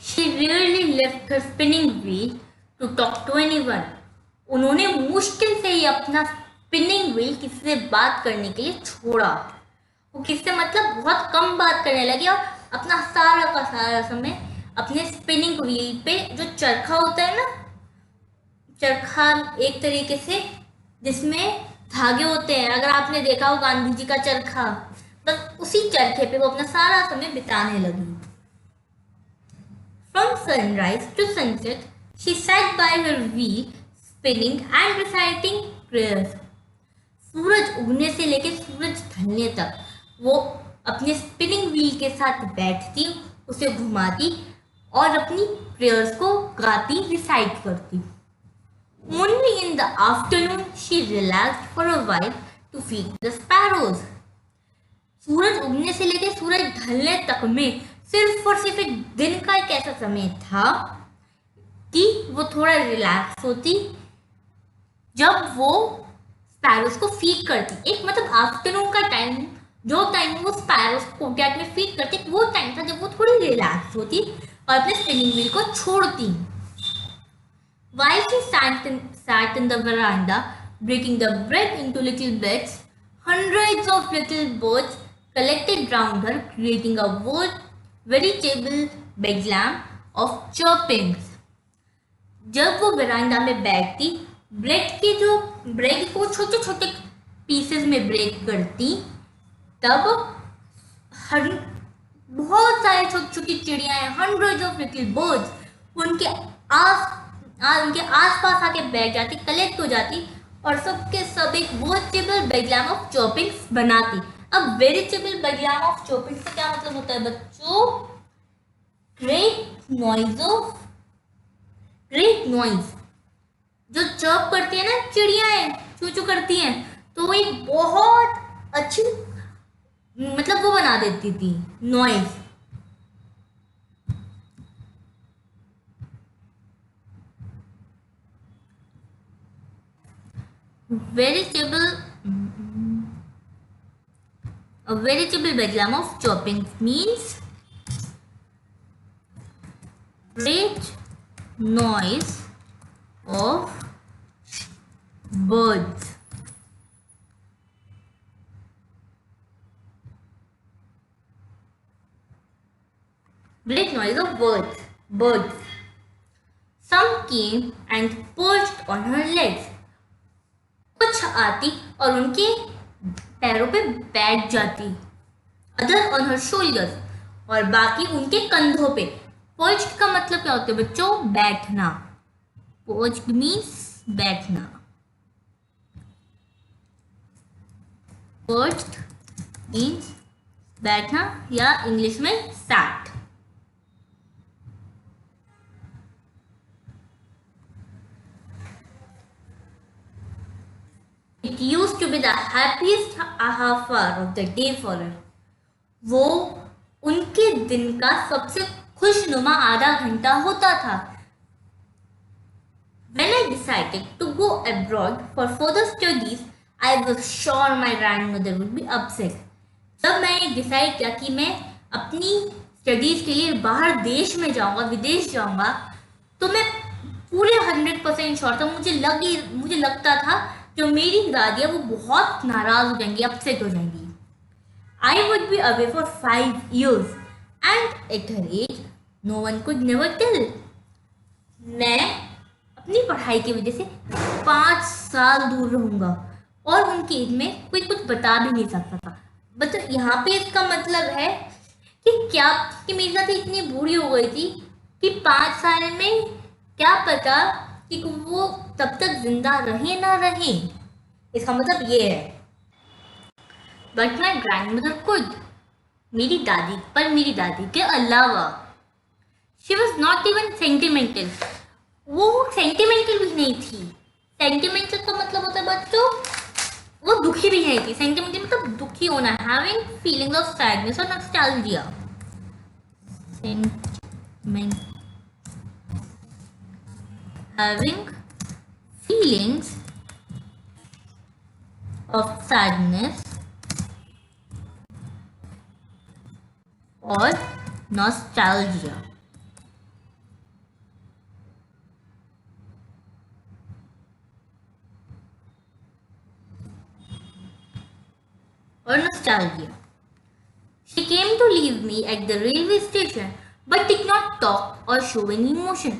She rarely left her spinning wheel to talk to anyone. उन्होंने मुश्किल से ही अपना स्पिनिंग व्हील किसी से बात करने के लिए छोड़ा। वो किससे मतलब बहुत कम बात करने लगी और अपना सारा का सारा समय अपने स्पिनिंग व्हील पे, जो चरखा होता है ना, चरखा एक तरीके से जिसमें धागे होते हैं, अगर आपने देखा हो गांधी जी का चरखा, बस उसी चरखे पे वो अपना सारा समय बिताने लगी। From sunrise to sunset, she sat by her wheel, spinning and reciting prayers. सूरज उगने से लेकर सूरज ढलने तक वो अपने स्पिनिंग व्हील के साथ बैठती, उसे घुमाती और अपनी प्रेयर्स को गाती, रिसाइट करती। Only in the afternoon she relaxed for a while to feed the sparrows. सूरज उगने से लेकर सूरज ढलने तक में सिर्फ और सिर्फ एक दिन का एक ऐसा समय था कि वो थोड़ा रिलैक्स होती, जब वो स्पैरोस को फीड करती। एक मतलब आफ्टरनून का टाइम, जो टाइम वो स्पैरोस को कोर्टयार्ड में फीड करती, वो टाइम था जब वो थोड़ी रिलैक्स होती और अपने स्पिनिंग व्हील को छोड़ती। While she sat in the veranda, breaking the bread into little bits, hundreds of little birds collected round her, creating a veritable bedlam of chirpings. जब वो वरांडा में बैठती, ब्रेड को छोटे छोटे पीसेस में ब्रेक करती, तब बहुत सारे छोटी छोटी चिड़ियाएं, हंड्रेड्स ऑफ लिटिल बर्ड्स उनके आसपास आके बैठ जाती, कलेक्ट हो जाती और सबके सब एक वेरिटेबल बेडलैम ऑफ चॉपिंग्स बनाती। अब वेरिटेबल बेडलैम ऑफ चॉपिंग्स का क्या मतलब होता है बच्चों? ग्रेट नॉइज जो चर्प करती है ना चिड़ियाएं, चू चू करती हैं, तो वो एक बहुत अच्छी मतलब वो बना देती थी noise. A veritable bedlam of chopping means great noise of birds. Great noise of birds. Some came and perched on her legs. कुछ आती और उनके पैरों पे बैठ जाती। अदर ऑन हर शोल्डर्स, और बाकी उनके कंधों पे। पर्च्ड का मतलब क्या होता है बच्चों? बैठना। पर्च्ड मीन्स बैठना। पर्च्ड मीन्स बैठना या इंग्लिश में set. It used to be the happiest half hour of the day for her. वो उनके दिन का सबसे खुशनुमा आधा घंटा होता था। When I decided to go abroad for further studies, I was sure my grandmother would be upset. जब मैंने डिसाइड किया कि मैं अपनी स्टडीज के लिए बाहर देश में जाऊंगा, विदेश जाऊंगा, तो मैं पूरे 100% श्योर था, मुझे लगता था जो मेरी दादी है वो बहुत नाराज हो जाएंगी, अपसेट हो जाएंगी। I would be away for 5 years and at her age no one could never tell. मैं अपनी पढ़ाई की वजह से 5 साल दूर रहूंगा और उनकी एज में कोई कुछ बता भी नहीं सकता था। बट यहाँ पे इसका मतलब है कि मेरी दादी इतनी बूढ़ी हो गई थी कि 5 साल में क्या पता कि वो तब तक जिंदा रहे ना रहे। इसका मतलब ये है। बट माई ग्रैंडमदर कुड, मेरी दादी के अलावा, she was not even sentimental. वो सेंटिमेंटल भी नहीं थी। सेंटिमेंटल का मतलब होता है बच्चों, वो दुखी भी नहीं थी। सेंटिमेंटल मतलब दुखी होना, हैविंग फीलिंग्स ऑफ सैडनेस और nostalgia. Having feelings of sadness or nostalgia. She came to leave me at the railway station, but did not talk or show any emotion.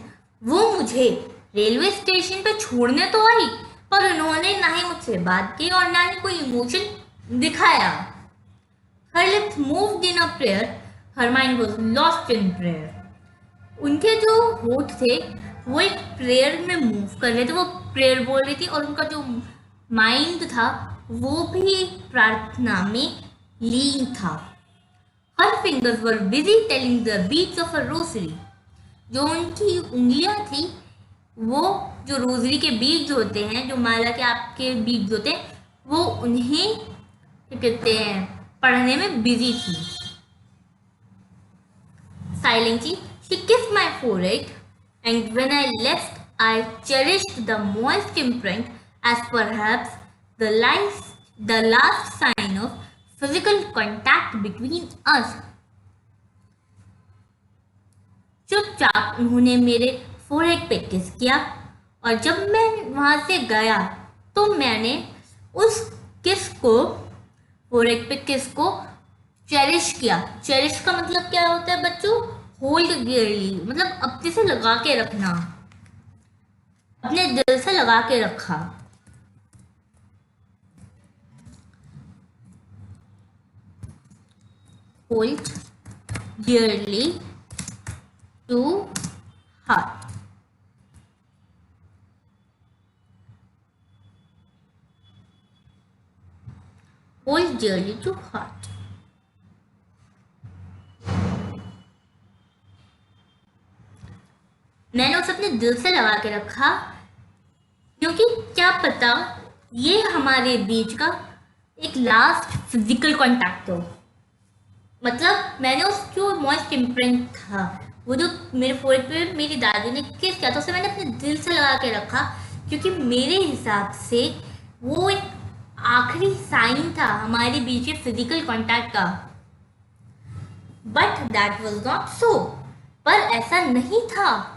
वो मुझे रेलवे स्टेशन पे छोड़ने तो आई, पर उन्होंने ना ही मुझसे बात की और ना ही कोई इमोशन दिखाया। Her lips moved in a prayer, her mind was lost in prayer. उनके जो होठ थे वो एक प्रेयर में मूव कर रहे थे, वो प्रेयर बोल रही थी, और उनका जो माइंड था वो भी प्रार्थना में लीन था। Her fingers were busy telling the beats of a rosary. जो उनकी उंगलियां थी वो जो रोजरी के बीज होते हैं, जो माला के आपके बीज होते हैं, वो उन्हें क्या कहते हैं पढ़ने में बिजी थी। Silently, she kissed my forehead, and when I left, I cherished the moist imprint as perhaps the last sign of physical contact between us. चुपचाप उन्होंने मेरे फोरहेड पे किस किया, और जब मैं वहां से गया तो मैंने उस किस को, फोरहेड पे किस को चेरिश किया। चेरिश का मतलब क्या होता है बच्चों? होल्ड डियरली, मतलब अपने से लगा के रखना, अपने दिल से लगा के रखा। Hold dearly to heart. Hold dearly to heart. मैंने उसे अपने दिल से लगा के रखा, क्योंकि क्या पता ये हमारे बीच का एक लास्ट फिजिकल कांटेक्ट हो। मतलब मैंने उस जो मॉइस्ट इम्प्रिंट था, वो जो मेरे फोरहेड पे मेरी दादी ने किस किया था, उसे मैंने अपने दिल से लगा के रखा, क्योंकि मेरे हिसाब से वो एक आखिरी साइन था हमारे बीच में फिजिकल कांटेक्ट का। But that was not so, पर ऐसा नहीं था।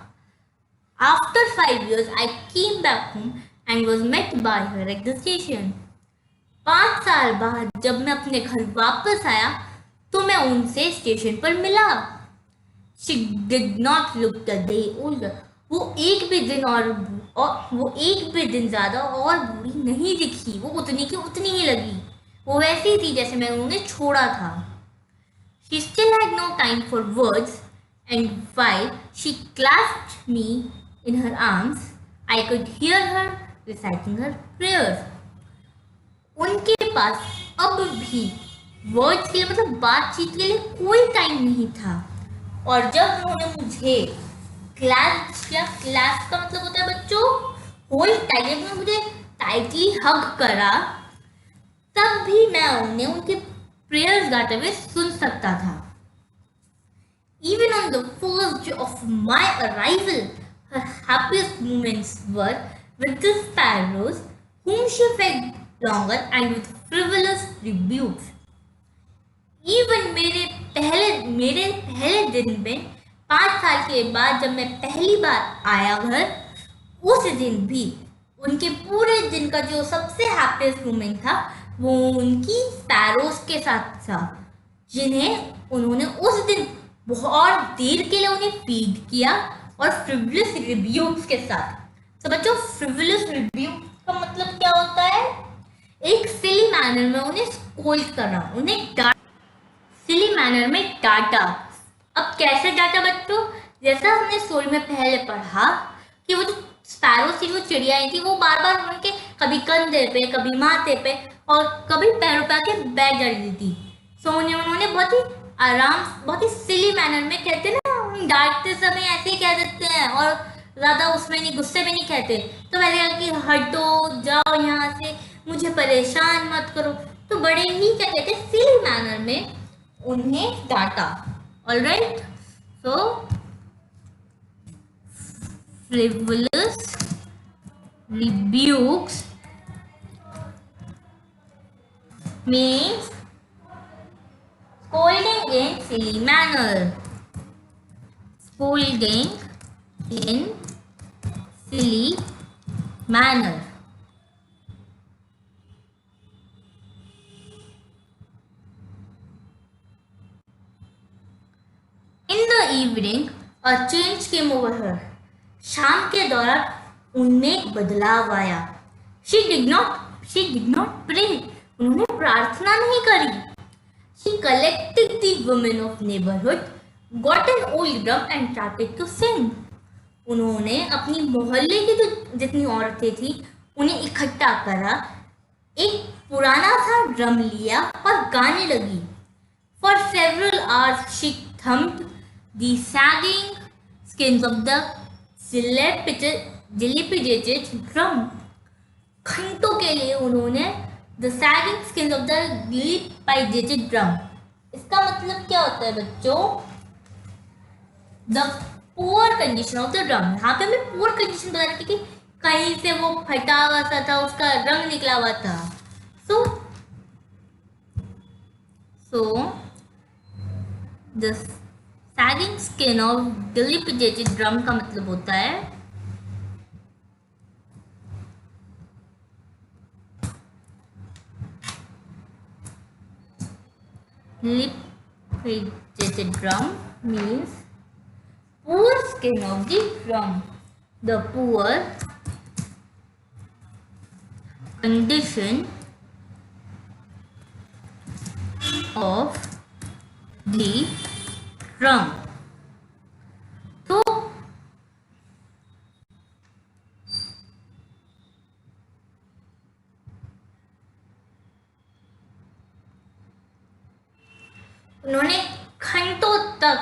After 5 years, I came back home and was met by her at the station. 5 साल बाद जब मैं अपने घर वापस आया तो मैं उनसे स्टेशन पर मिला। She did not look a day older. वो एक भी दिन ज़्यादा और बूढ़ी नहीं दिखी। वो उतनी की उतनी ही लगी। वो वैसी थी जैसे मैं उन्हें छोड़ा था। She still had no time for words, and while she clasped me in her arms, I could hear her reciting her prayers. उनके पास अब भी वर्ड्स के लिए, मतलब बातचीत के लिए कोई टाइम नहीं था, और जब उन्होंने मुझे क्लैस्प किया, क्लैस्प का मतलब होता है बच्चों होल्ड टाइटली, उन्होंने मुझे टाइटली हग करा, तब भी मैं उन्हें उनके प्रेयर्स गाते हुए सुन सकता था। Even on the first day of my arrival, her happiest moments were with the sparrows, whom she fed longer, and with frivolous rebukes. Even मेरे पहले दिन में 5 साल के बाद जब मैं पहली बार आया घर, उस दिन भी उनके पूरे दिन का जो सबसे हैप्पीएस्ट मोमेंट था वो उनकी स्पैरोज के साथ था, जिन्हें उन्होंने उस दिन बहुत देर के लिए उन्हें फीड किया, और फ्रिवलस रिव्यूज के साथ। तो बच्चों फ्रिवलस रिव्यू का मतलब क्या होता है? एक सिली मैनर में उन्हें स्कोल्ड करना, उन्हें सिली मैनर में डांटा। अब कैसे डांटा बच्चों? जैसा हमने स्टोरी में पहले पढ़ा कि वो जो स्पैरो थी, वो चिड़ियाएं थी, वो बार बार उनके कभी कंधे पे, कभी माथे पे और कभी पैरों पे आके बैठ जाती थी। सो उन्होंने बहुत ही आराम, बहुत ही सिली मैनर में, कहते ना डांटते समय ऐसे ही कह देते हैं और ज़्यादा उसमें नहीं, गुस्से में नहीं कहते, तो मैंने कहा कि हटो, जाओ यहाँ से, मुझे परेशान मत करो, तो बड़े ही क्या कहते हैं सिली मैनर में उन्हें डांटा। Alright, so frivolous rebukes means scolding in silly manner. Scolding in silly manner. In the evening, a change came over her. शाम के दौरान उनमें एक बदलाव आया। शी डिड नॉट प्रे, उन्होंने प्रार्थना नहीं करी। She collected the women of neighbourhood, got an old drum and started to sing. उन्होंने अपनी मोहल्ले की जो जितनी औरतें थी उन्हें इकट्ठा करा, एक पुराना सा ड्रम लिया और गाने लगी। For several hours she thumped the sagging skins of the dilapidated drum. घंटों के लिए उन्होंने the sagging skins of the dilapidated drum. इसका मतलब क्या होता है बच्चों? The poor condition of the drum. यहाँ पे हमें poor condition बता रही थी कि कहीं से वो फटा हुआ सा था, उसका रंग निकला हुआ था। So the sagging skin of dilapidated drum का मतलब होता है dilapidated drum means poor skin of the drum, the poor condition of the drum. तो उन्होंने घंटों तक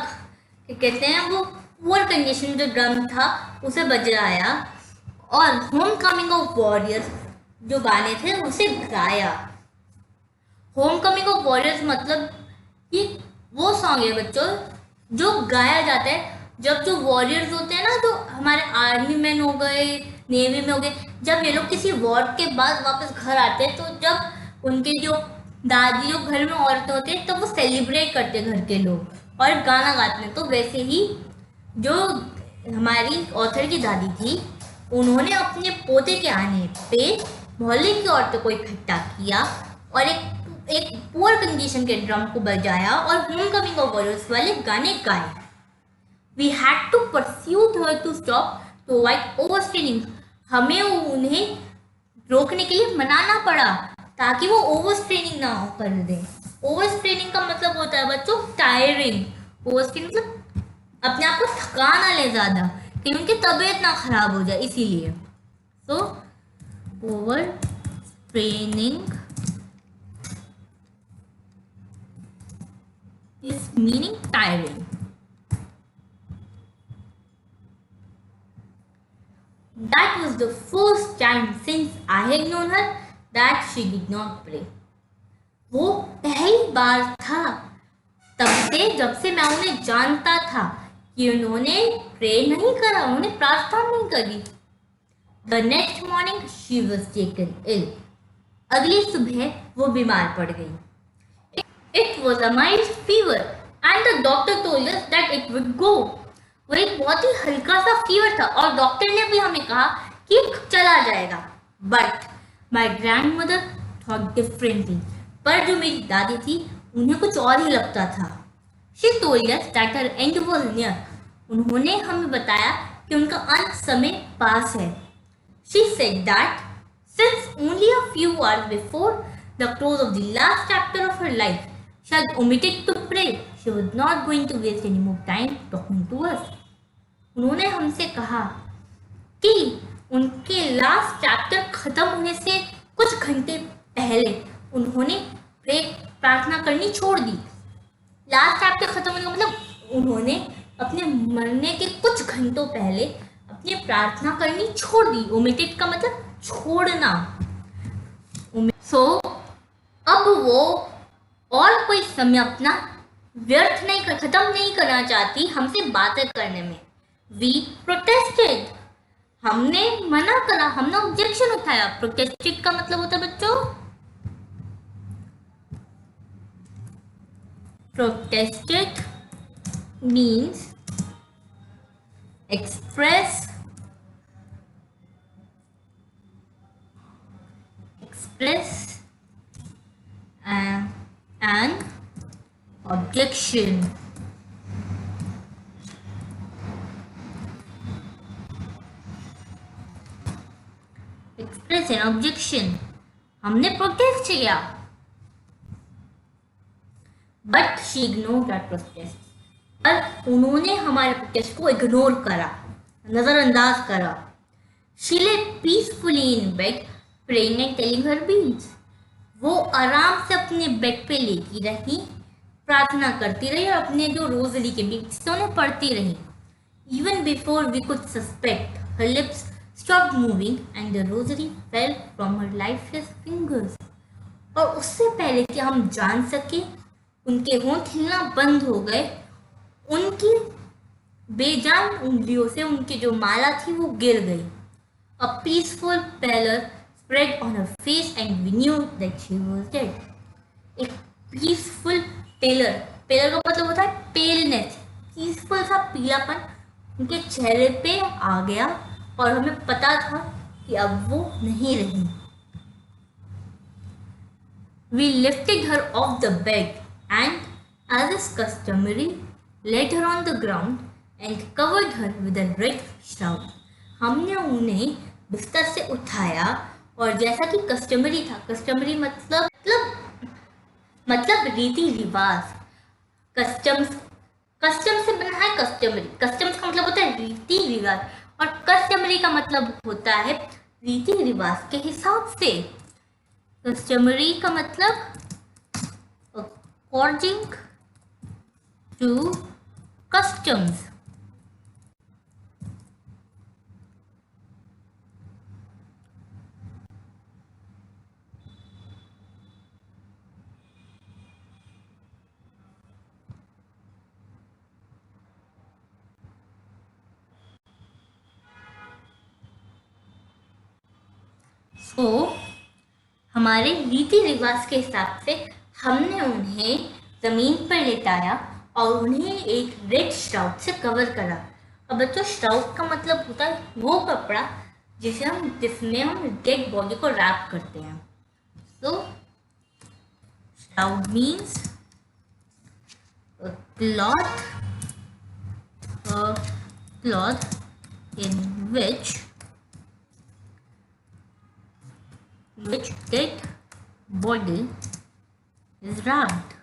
कहते हैं वो पुअर कंडीशन जो ड्रम था उसे बजाया और होम कमिंग ऑफ वॉरियर्स जो गाने थे उसे गाया। होम कमिंग ऑफ वॉरियर्स मतलब ये वो सॉन्ग है बच्चों जो गाया जाता है जब जो वॉरियर्स होते हैं ना, तो हमारे आर्मी मैन हो गए, नेवी में हो गए, जब ये लोग किसी वॉर के बाद वापस घर आते हैं, तो जब उनके जो दादी जो घर में औरतें होते हैं, तो वो सेलिब्रेट करते हैं घर के लोग और गाना गाते हैं। तो वैसे ही जो हमारी ऑथर की दादी थी, उन्होंने अपने पोते के आने पे मोहल्ले की औरतों को इकट्ठा किया और एक पुअर कंडीशन के ड्रम को बजाया और होम कमिंग ऑफ वॉरियर्स वाले गाने गाए। We had to persuade her to stop to avoid overstraining, हमें उन्हें रोकने के लिए मनाना पड़ा ताकि वो ओवरस्ट्रेनिंग ना कर दें। ओवरस्ट्रेनिंग का मतलब होता है बच्चों टायरिंग। ओवरस्ट्रेनिंग मतलब अपने आप को थका ना ले ज़्यादा कि उनकी तबीयत ना खराब हो जाए, इसीलिए। सो ओवरस्ट्रेनिंग is meaning tiring. That was the first time since I had known her that she did not pray. वो पहली बार था तब से जब से मैं उन्हें जानता था कि उन्होंने प्रे नहीं करा, उन्होंने प्रार्थना नहीं करी। The next morning she was taken ill. अगली सुबह वो बीमार पड़ गई। It was a mild fever and the doctor told us that it would go. वो एक बहुत ही हल्का सा फीवर था और डॉक्टर ने भी हमें कहा कि चला जाएगा। But my grandmother thought differently. पर जो मेरी दादी थी उन्हें कुछ और ही लगता था। She told us that her end was near. उन्होंने हमें बताया कि उनका अंत समय पास है। She said that since only a few hours before the close of the last chapter of her life, she had omitted to pray. She was not going to waste any more time talking to us. उन्होंने हमसे कहा कि उनके last chapter खत्म होने से कुछ घंटे पहले उन्होंने प्रार्थना करनी छोड़ दी। लास्ट चैप्टर खत्म होने का मतलब उन्होंने अपने मरने के कुछ घंटों पहले अपनी प्रार्थना करनी छोड़ दी। ओमिटेड का मतलब छोड़ना। सो अब वो और कोई समय अपना व्यर्थ खत्म नहीं करना चाहती हमसे बातें करने में। वी प्रोटेस्टेड, हमने मना करा, हमने ऑब्जेक्शन उठाया। प्रोटेस्टेड का मतलब होता है बच्चों, protested means express an objection. Express presence an objection, हमने प्रोटेस्ट किया, but she ignore that protest, पर उन्होंने हमारे प्रोटेस्ट को इग्नोर करा, नजरअंदाज करा। शी ले peacefully in bed praying and telling her beads, वो आराम से अपने बेड पे लेटी रही, प्रार्थना करती रही और अपने जो रोजरी के बीड्स थे उन्हें पढ़ती रही। Even before we could suspect, her lips stopped moving and the rosary fell from her lifeless fingers, और उससे पहले कि हम जान सके उनके होंठ हिलना बंद हो गए, उनकी बेजान उंगलियों से उनकी जो माला थी वो गिर गई। A peaceful pallor spread on her face and we knew that she was dead. एक peaceful pallor, pallor का मतलब होता है पेलनेस, पीसफुल सा पीलापन उनके चेहरे पे आ गया और हमें पता था कि अब वो नहीं रही। We lifted her off the bed and, as is customary, laid her on the ground and covered her with a red shroud. हमने उन्हें बिस्तर से उठाया और जैसा कि कस्टमरी था, कस्टमरी मतलब रीति रिवाज, कस्टम से बना है कस्टमरी, कस्टम्स का मतलब होता है रीति रिवाज और कस्टमरी का मतलब होता है रीति रिवाज के हिसाब से। कस्टमरी का मतलब अकॉर्डिंग टू कस्टम्स। तो हमारे रीति रिवाज के हिसाब से हमने उन्हें जमीन पर लेटाया और उन्हें एक रेड श्राउड से कवर करा। अब बच्चों, श्राउड का मतलब होता है वो कपड़ा जिसमें हम डेड बॉडी को रैप करते हैं। तो shroud means cloth in which dead body is wrapped.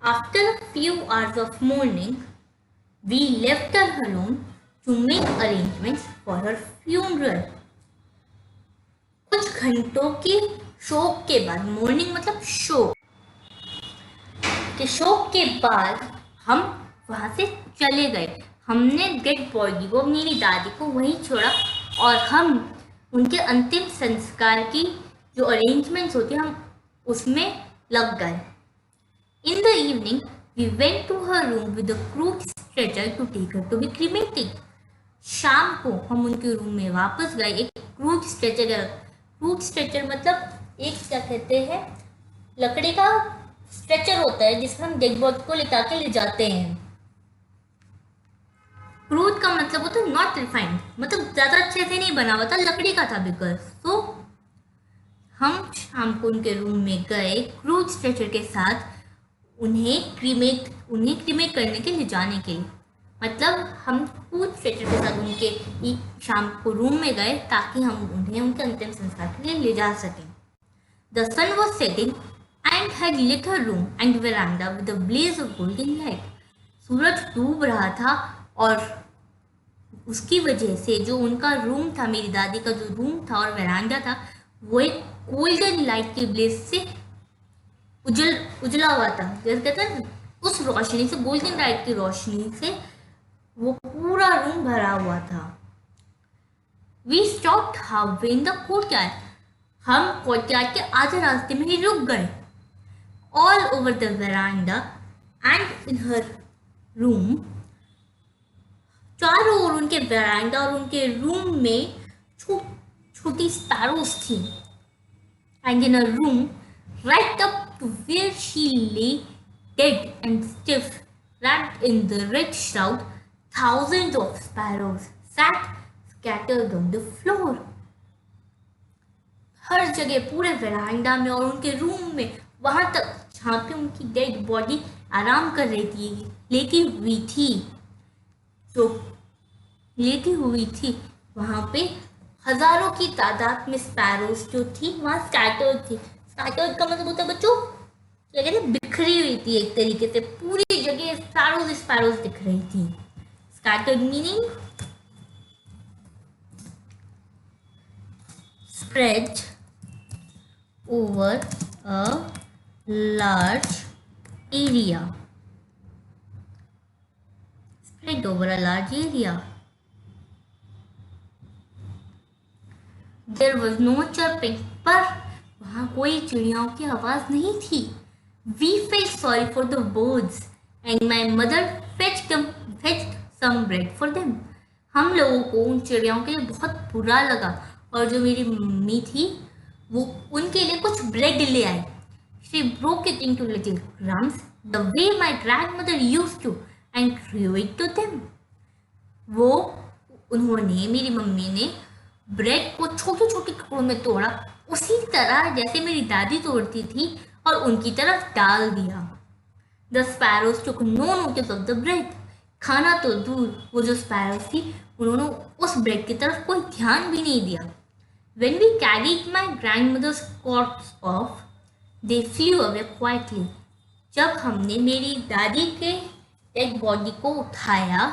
After a few hours of mourning, we left her alone to make arrangements for her funeral. कुछ घंटों की शोक के बाद, मोर्निंग मतलब शोक के शोक के बाद हम वहां से चले गए। हमने डेड बॉडी को, मेरी दादी को वहीं छोड़ा और हम उनके अंतिम संस्कार की जो अरेंजमेंट्स होती हैं हम उसमें लग गए। In the evening we went to her room with a crude stretcher to take her to be cremated. शाम को हम उनके रूम में वापस गए एक क्रूड स्ट्रेचर मतलब एक क्या कहते हैं, लकड़ी का स्ट्रेचर होता है जिसमें हम डेड बॉडी को लेटा के ले जाते हैं। क्रूड का मतलब होता है नॉट रिफाइंड, मतलब ज्यादा अच्छे से नहीं बना हुआ था, लकड़ी का था बिकॉज। तो हम शाम को उनके रूम में गए क्रूड स्ट्रेचर के साथ उन्हें क्रीमेट करने के लिए जाने के लिए, मतलब हम क्रूड स्ट्रेचर के साथ उनके शाम को रूम में गए ताकि हम उन्हें उनके अंतिम संस्कार के लिए ले जा सकें। The sun was setting and had lit her room and veranda with a blaze of golden light. सूरज डूब रहा था और उसकी वजह से जो उनका रूम था, मेरी दादी का जो रूम था और वेरांडा था, वो एक गोल्डन लाइट के ब्लेज से उजला हुआ था। जैसे कहते हैं उस रोशनी से, गोल्डन लाइट की रोशनी से वो पूरा रूम भरा हुआ था। We stopped halfway in the courtyard, हम कोर्टयार्ड के आधे रास्ते में ही रुक गए। All over the verandah and in her room, चारों ओर उनके वेरांडा और उनके रूम में छोटी स्पैरोज थी। And in a room right up to where she lay dead and stiff wrapped in the red shroud, thousands of sparrows sat scattered on the floor. हर जगह पूरे वेरांडा में और उनके रूम में, वहां तक जहाँ पे उनकी डेड बॉडी आराम कर रही थी, लेटी हुई थी, तो लेटी हुई थी, वहाँ पे हजारों की तादाद में स्पैरोज जो थी वहाँ स्कैटर्ड थी। स्कैटर्ड का मतलब होता है बच्चों, क्या कहते हैं, बिखरी हुई थी, एक तरीके से पूरी जगह स्पैरोज स्पैरोज दिख रही थी। Scattered meaning spread over a large area. Spread over a large area. There was no chirping. पर वहाँ कोई चिड़ियाओं की आवाज नहीं थी। We felt sorry for the birds and my mother fetched some bread for them. हम लोगों को उन चिड़ियाओं के लिए बहुत बुरा लगा और जो मेरी मम्मी थी वो उनके लिए कुछ ब्रेड ले आई। She broke it into little crumbs the way my grandmother used to and threw it to them. उन्होंने, मेरी मम्मी ने ब्रेड को छोटे छोटे टुकड़ों में तोड़ा, उसी तरह जैसे मेरी दादी तोड़ती थी, और उनकी तरफ डाल दिया। The sparrows took no notice of the bread. खाना तो दूर, वो जो स्पैरोज थी उन्होंने उस ब्रेड की तरफ कोई ध्यान भी नहीं दिया। When we carried my grandmother's corpse off, they flew away quietly. जब हमने मेरी दादी के डेड बॉडी को उठाया,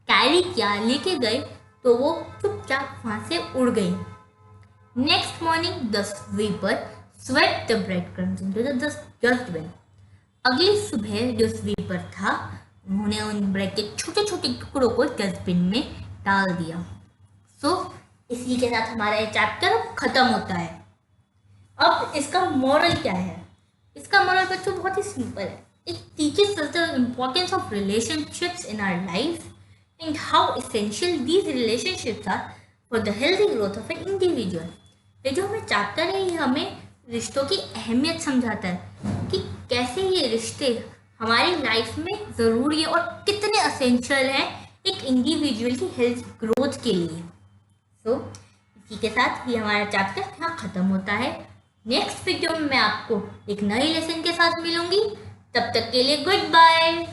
कैरी किया, लेके गए, तो वो चुपचाप वहां से उड़ गई। Next morning the sweeper swept the bread crumbs into the dustbin. अगली सुबह जो स्वीपर था उन्होंने उन ब्रेड के छोटे छोटे टुकड़ों को डस्टबिन में डाल दिया। सो इसी के साथ हमारा ये चैप्टर खत्म होता है। अब इसका मॉरल क्या है? इसका मॉरल बच्चों बहुत ही सिंपल है। It teaches us the importance of relationships in our life and how essential these relationships are for the healthy growth of an individual. ये जो हमें चैप्टर है ये हमें रिश्तों की अहमियत समझाता है कि कैसे ये रिश्ते हमारी लाइफ में ज़रूरी है और कितने असेंशियल हैं एक इंडिविजुअल की हेल्थ ग्रोथ के लिए। सो इसी के साथ ये हमारा चैप्टर यहाँ ख़त्म होता है। नेक्स्ट वीडियो में मैं आपको एक नए लेसन के साथ मिलूंगी। तब तक के लिए गुड बाय।